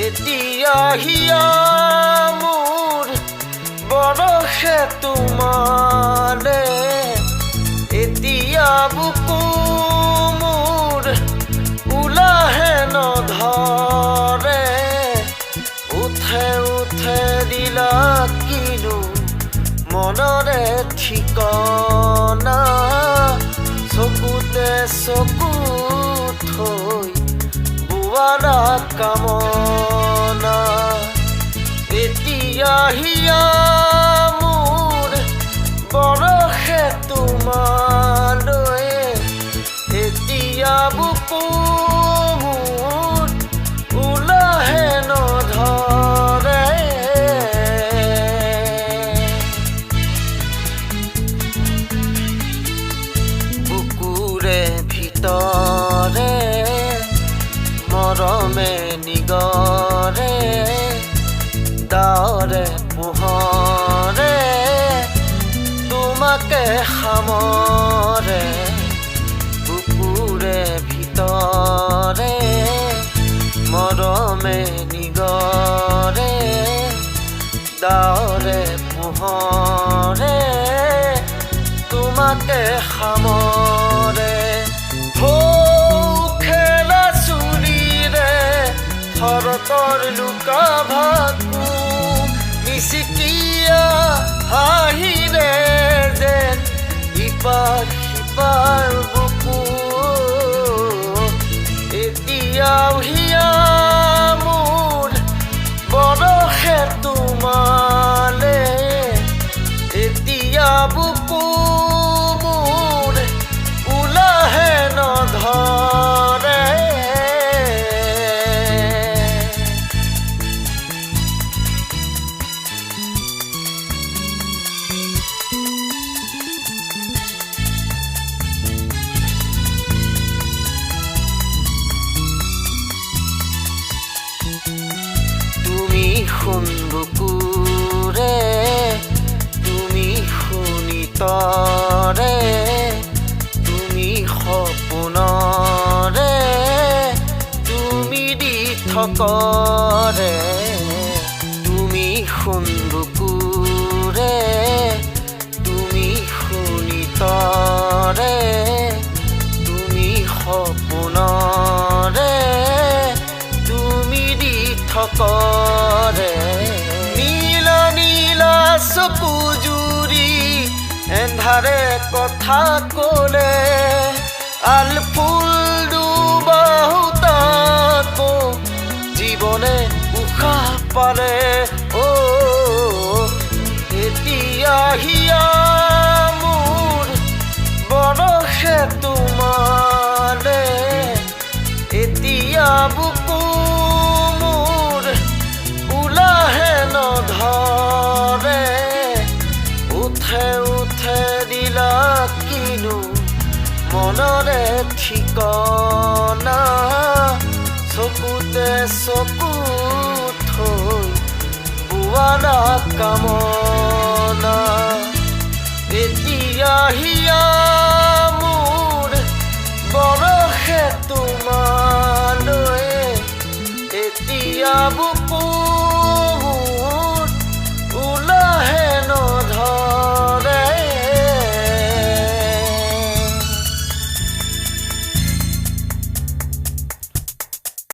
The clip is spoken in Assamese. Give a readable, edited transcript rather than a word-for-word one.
এতিয়া হিয়া মোৰ বৰষে তোমালে এতিয়া বুকু মোৰ উলাহে নধৰে উঠে উঠে দিলা কিনো মনৰে ঠিকনা চকুতে চকু থৈ বুৱাৰা কামনা এতিয়া হিয়া মোৰ বৰষে তোমালৈ এতিয়া বুকু মোৰ উলাহে নধৰে বুকুৰে ভিতৰে মৰমে নিগৰে ডাৱৰে পোহৰে তোমাকে সামৰে বুকুৰে ভিতৰে মৰমে নিগৰে ডাৱৰে পোহৰে তোমাকে সামৰে শৰতৰ লুকা ভাকু নিচিকিয়া হাঁহিৰে যেন ইপাৰ সিপাৰ বুকু এতিয়াও হিয়া মোৰ বৰষে তোমালে এতিয়া বুকু মোৰ উলাহে নধৰে বুকুৰে তুমি শুনিতৰে তুমি সপোনৰে তুমি দি থকৰে তুমি বুকুৰে তুমি শুনিতৰে তুমি সপোনৰে তুমি দি থকৰে চকু জুৰি এন্ধাৰে কথা ক'লে আল ফুল দুবাহুতাকো জীৱনে উশাহ পালে এতিয়া হিয়া মোৰ বৰষে তোমালে এতিয়া বুকু মোৰ উলাহে নধৰে উঠে উঠে দিলা কিনো মনৰে ঠিকনা চকুতে চকু থৈ বুৱাৰা কামনা এতিয়া হিয়া